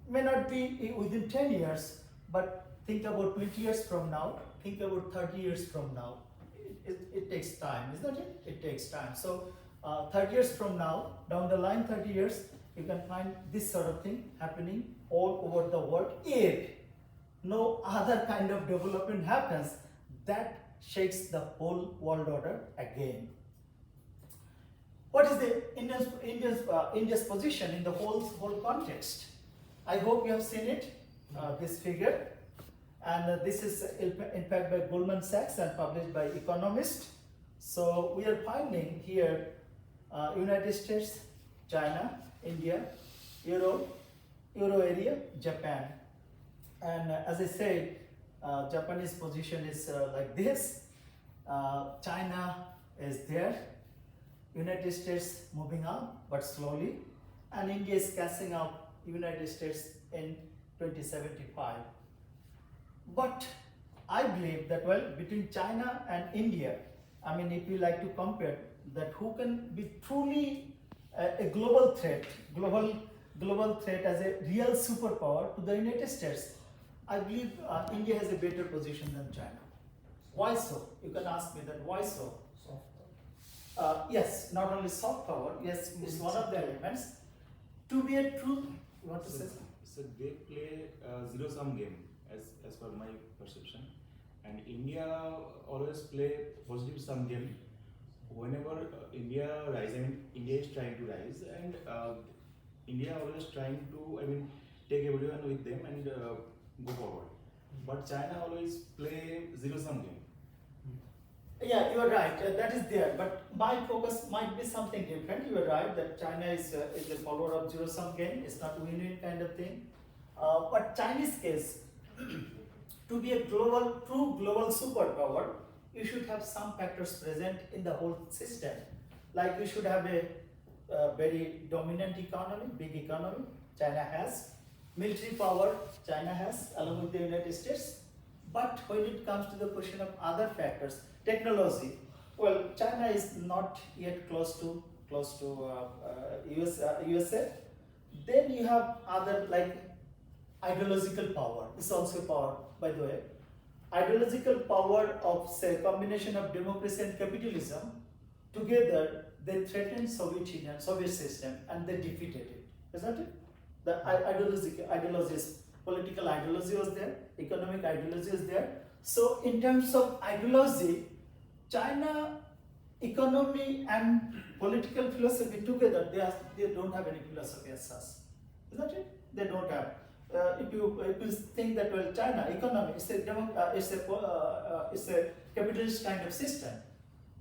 [SPEAKER 1] May not be within 10 years, but think about 20 years from now, think about 30 years from now. It takes time, isn't it? It takes time. So 30 years from now, down the line 30 years, you can find this sort of thing happening all over the world. If no other kind of development happens, that shakes the whole world order again. What is the India's position in the whole context? I hope you have seen it, this figure. And this is in fact by Goldman Sachs and published by Economist. So we are finding here United States, China, India, Euro area, Japan. And as I said, Japanese position is like this. China is there. United States moving up, but slowly. And India is catching up United States in 2075. But I believe that, well, between China and India, I mean, if you like to compare, that who can be truly a global threat as a real superpower to the United States, I believe India has a better position than China. Why so? You can ask me that, why so?
[SPEAKER 2] Soft power.
[SPEAKER 1] Yes, not only soft power, yes, it's one of the elements. To be a true, you want to say something?
[SPEAKER 2] So they play a zero-sum game, as per my perception. And India always play positive sum game. Whenever India rise, I mean, India is trying to rise, and India always trying to, I mean, take everyone with them and go forward. But China always play zero-sum game.
[SPEAKER 1] Yeah, you are right. That is there. But my focus might be something different. You are right that China is a follower of zero-sum game. It's not win-win kind of thing. But Chinese case, to be a true global superpower, you should have some factors present in the whole system. Like you should have a very dominant economy, big economy. China has military power. China has, along with the United States. But when it comes to the question of other factors, technology, well, China is not yet close to USA. Then you have other, like ideological power. It's also power, by the way. Ideological power of, say, combination of democracy and capitalism. Together, they threatened Soviet Union, Soviet system, and they defeated it. Isn't it? The ideologies, political ideology was there, economic ideology is there. So in terms of ideology, China economy and political philosophy together, they don't have any philosophy as such, isn't it? They don't have. If you think that, well, China economy it's a capitalist kind of system,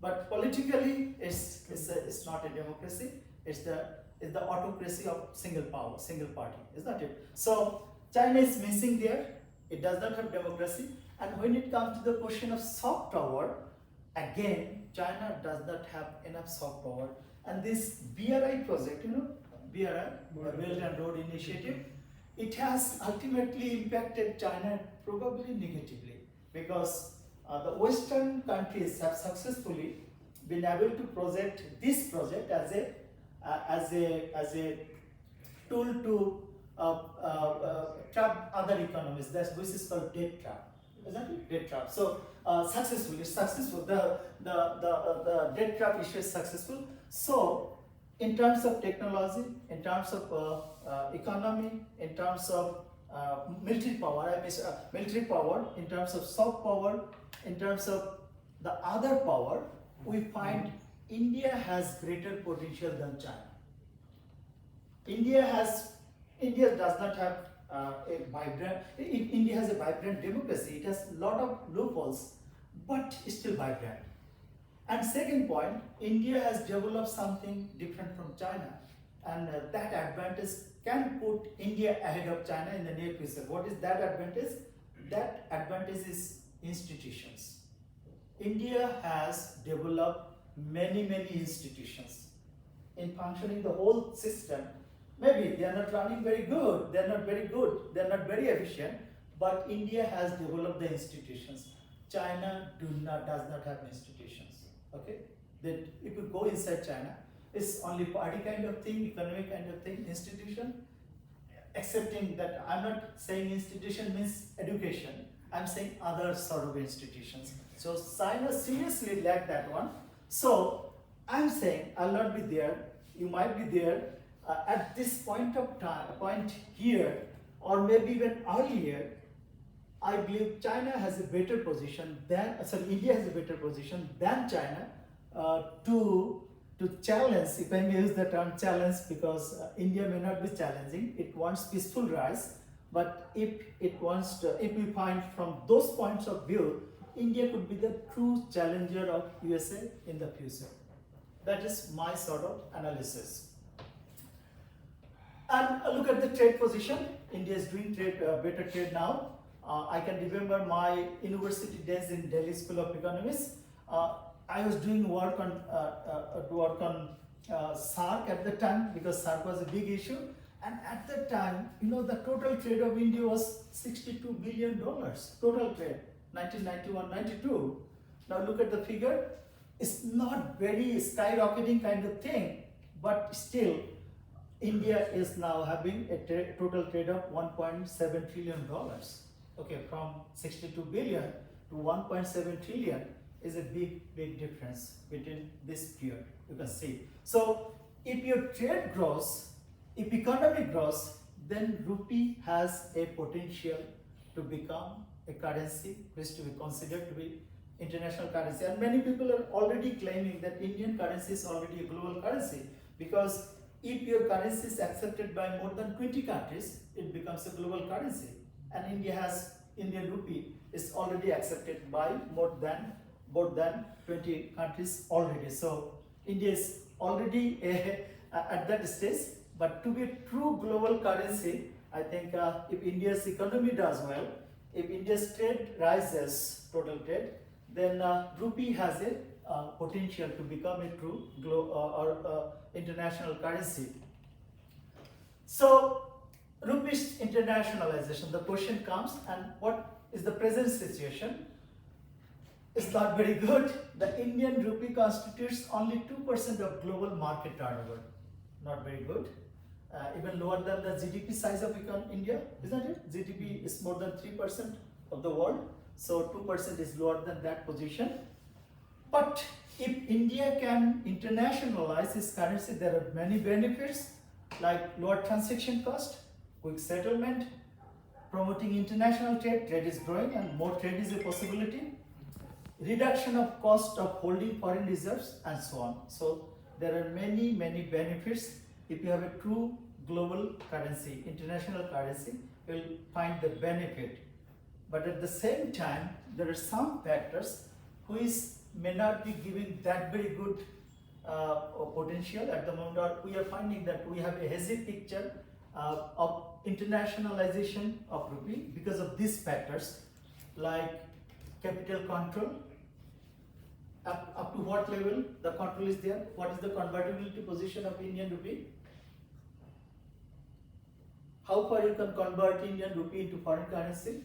[SPEAKER 1] but politically it's not a democracy. It's the autocracy of single power, single party, isn't it? So China is missing there. It does not have democracy. And when it comes to the question of soft power, again, China does not have enough soft power. And this BRI project, BRI, Belt and Road Initiative, it has ultimately impacted China probably negatively, because the Western countries have successfully been able to project this project as a tool to trap other economies. Which is called debt trap, isn't it? Debt trap. So it's successful. The debt trap issue is successful. So in terms of technology, in terms of economy, in terms of military power, military power, in terms of soft power, in terms of the other power, we find India has greater potential than China. India does not have India has a vibrant democracy. It has a lot of loopholes, but it's still vibrant. And second point, India has developed something different from China, and that advantage can put India ahead of China in the near future. What is that advantage? That advantage is institutions. India has developed many institutions in functioning the whole system. Maybe they are not running very good, they are not very good, they are not very efficient, but India has developed the institutions. China does not have institutions. Okay? That if you go inside China, it's only party kind of thing, economic kind of thing, institution. Accepting that, I'm not saying institution means education, I'm saying other sort of institutions. So China seriously lacked that one. So I'm saying I'll not be there, you might be there at this point here, or maybe even earlier. I believe China has a better position than, India has a better position than China to challenge, if I may use the term challenge, because India may not be challenging, it wants peaceful rise, but if we find from those points of view, India could be the true challenger of USA in the future. That is my sort of analysis. And look at the trade position. India is doing better trade now. I can remember my university days in Delhi School of Economics. I was doing work on SARC at the time, because SARC was a big issue. And at that time, the total trade of India was $62 billion. Total trade, 1991-92. Now look at the figure. It's not very skyrocketing kind of thing, but still, India is now having a total trade of $1.7 trillion. Okay, from 62 billion to 1.7 trillion is a big difference between this period, you can see. So if your trade grows, if economy grows, then rupee has a potential to become a currency which to be considered to be international currency. And many people are already claiming that Indian currency is already a global currency, because if your currency is accepted by more than 20 countries, it becomes a global currency. And Indian rupee is already accepted by more than 20 countries already. So India is already at that stage. But to be a true global currency, I think if India's economy does well, if India's trade rises, total trade, then rupee has a potential to become a true international currency. So rupee's internationalization, the question comes, and what is the present situation? It's not very good. The Indian rupee constitutes only 2% of global market turnover. Not very good. Even lower than the GDP size of India, isn't it? GDP is more than 3% of the world, so 2% is lower than that position. But if India can internationalize its currency, there are many benefits, like lower transaction cost, quick settlement, promoting international trade. Trade is growing and more trade is a possibility. Reduction of cost of holding foreign reserves, and so on. So there are many benefits. If you have a true global currency, international currency, you will find the benefit. But at the same time, there are some factors which may not be giving that very good potential at the moment, or we are finding that we have a hazy picture of internationalization of rupee because of these factors, like capital control. Up to what level the control is there? What is the convertibility position of Indian rupee? How far you can convert Indian rupee into foreign currency?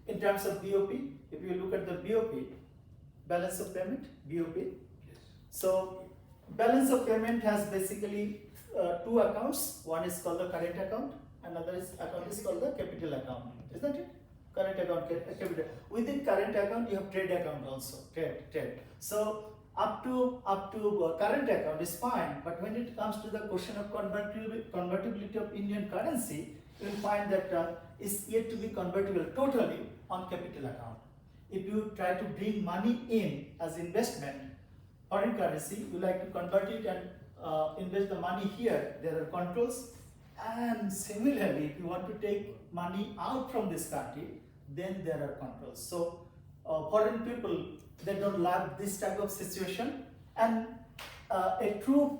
[SPEAKER 1] In terms of BOP, if you look at the BOP, balance of payment, BOP.
[SPEAKER 2] Yes.
[SPEAKER 1] So balance of payment has basically two accounts. One is called the current account, another account is called the capital account. Isn't it? Current account, capital. Within current account, you have trade account also. Trade. So up to current account is fine, but when it comes to the question of convertibility of Indian currency, you will find that it's yet to be convertible totally on capital account. If you try to bring money in as investment, foreign currency, you like to convert it and invest the money here, there are controls. And similarly, if you want to take money out from this country, then there are controls. So foreign people, they don't like this type of situation. And if you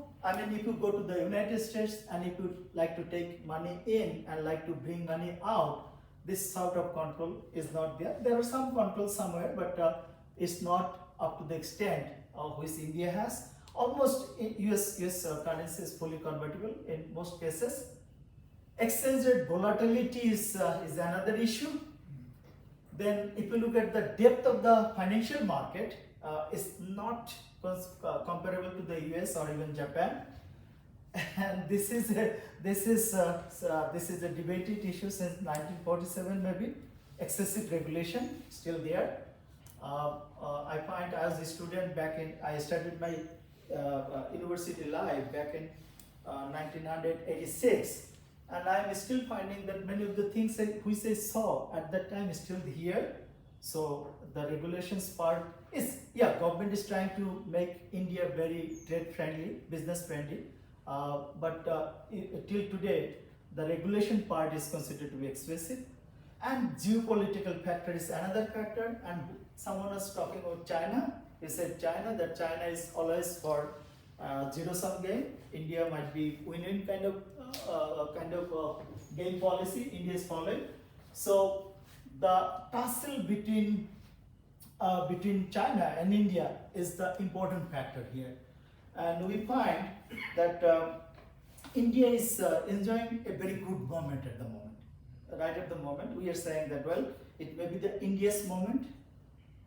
[SPEAKER 1] go to the United States and if you like to take money in and like to bring money out, this sort of control is not there. There are some controls somewhere, but it's not up to the extent which India has. Almost US currency is fully convertible in most cases. Exchange rate volatility is another issue. Then if you look at the depth of the financial market, it's not comparable to the US or even Japan. And this is a debated issue since 1947 maybe. Excessive regulation still there. I find as a student I started my university life back in 1986, and I am still finding that many of the things which I saw at that time is still here. So the regulations part is, government is trying to make India very trade friendly, business friendly, but till today the regulation part is considered to be excessive. And geopolitical factor is another factor. And someone was talking about China. He said China is always for zero-sum game. India might be win-win kind of game policy India is following. So the tussle between China and India is the important factor here. And we find that India is enjoying a very good moment at the moment. Right at the moment, we are saying that, well, it may be the India's moment,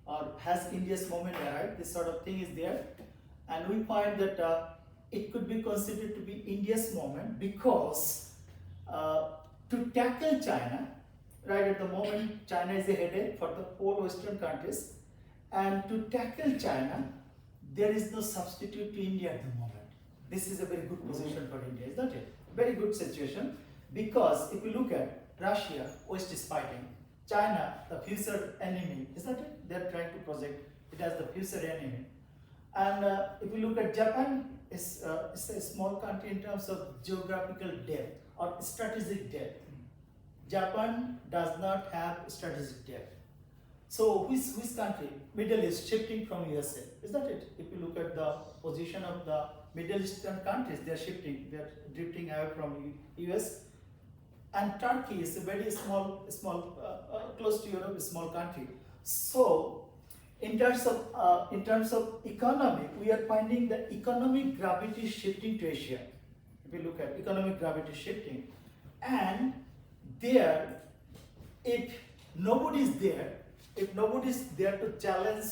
[SPEAKER 1] or has India's moment arrived, this sort of thing is there. And we find that it could be considered to be India's moment because to tackle China, right at the moment, China is a headache for the whole Western countries. And to tackle China, there is no substitute to India at the moment. This is a very good position for India, isn't it? Very good situation, because if you look at Russia, West is fighting. China, the future enemy, isn't it? They are trying to project it as the future enemy. And if you look at Japan, it's a small country in terms of geographical depth or strategic depth. Japan does not have strategic depth. So which country? Middle East shifting from USA, isn't it? If you look at the position of the Middle Eastern countries, they are shifting, they are drifting away from US. And Turkey is a very small, close to Europe, a small country. So, in terms of economy, we are finding that economic gravity shifting to Asia. If you look at economic gravity shifting, and there, if nobody is there to challenge,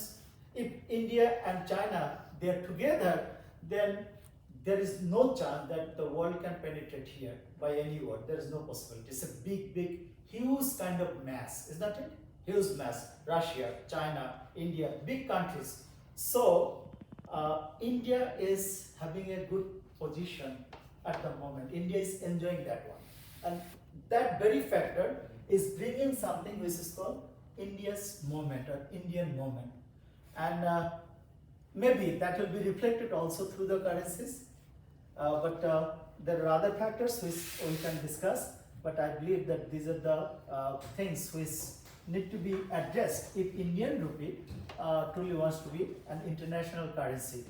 [SPEAKER 1] if India and China they are together, then there is no chance that the world can penetrate here by any word. There is no possibility. It's a big, huge kind of mass, isn't it? Huge mass. Russia, China, India, big countries. So India is having a good position at the moment. India is enjoying that one, and that very factor is bringing something which is called India's moment or Indian moment. And Maybe that will be reflected also through the currencies, but there are other factors which we can discuss, but I believe that these are the things which need to be addressed if Indian rupee truly wants to be an international currency.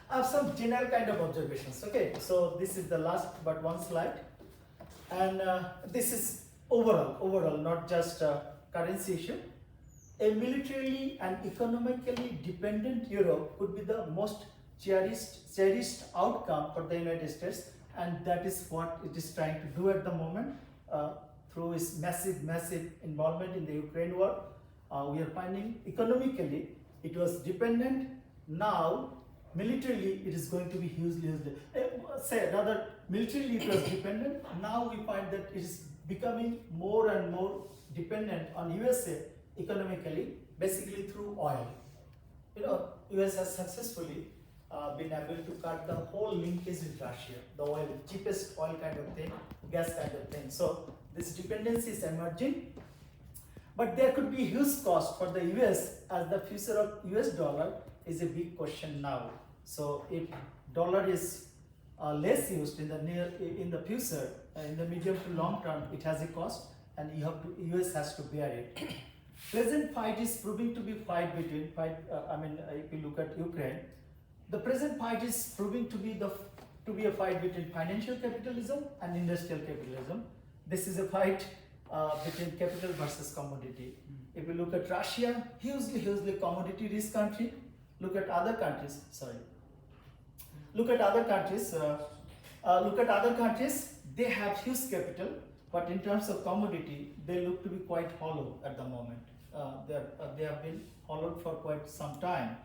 [SPEAKER 1] I have some general kind of observations. Okay, so this is the last but one slide, and this is overall, not just currency issue. A militarily and economically dependent Europe could be the most cherished outcome for the United States, and that is what it is trying to do at the moment through its massive involvement in the Ukraine war. We are finding economically it was dependent. Now militarily it is going to be hugely say rather militarily it was dependent. Now we find that it is becoming more and more dependent on USA economically, basically through oil. You know, US has successfully been able to cut the whole linkage with Russia, the oil, cheapest oil kind of thing, gas kind of thing. So this dependency is emerging, but there could be huge cost for the US, as the future of US dollar is a big question now. So if dollar is less used in the future, in the medium to long term, it has a cost, and US has to bear it. Present fight is proving to be if you look at Ukraine, the present fight is proving to be a fight between financial capitalism and industrial capitalism. This is a fight between capital versus commodity. If you look at Russia, hugely commodity rich country. Look at other countries. Look at other countries. They have huge capital, but in terms of commodity, they look to be quite hollow at the moment. They have been hollowed for quite some time.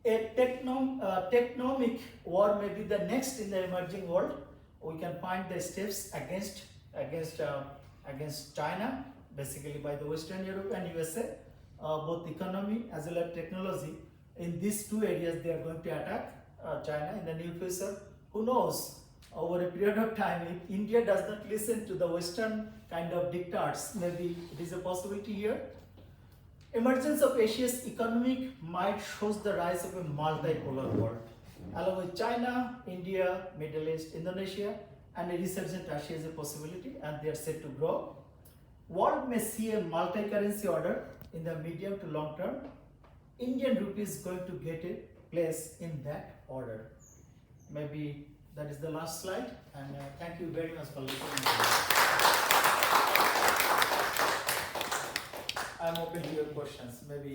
[SPEAKER 1] A tectonic war may be the next in the emerging world. We can find the steps against China, basically by the Western Europe and USA, both economy as well as technology. In these two areas, they are going to attack China in the near future. Who knows? Over a period of time, if India does not listen to the Western kind of diktats, maybe it is a possibility here. Emergence of Asia's economic might shows the rise of a multipolar world, along with China, India, Middle East, Indonesia, and a resurgent Russia is a possibility, and they are set to grow. World may see a multi-currency order in the medium to long term. Indian rupee is going to get a place in that order. Maybe that is the last slide, and thank you very much for listening. I'm open to your questions. Maybe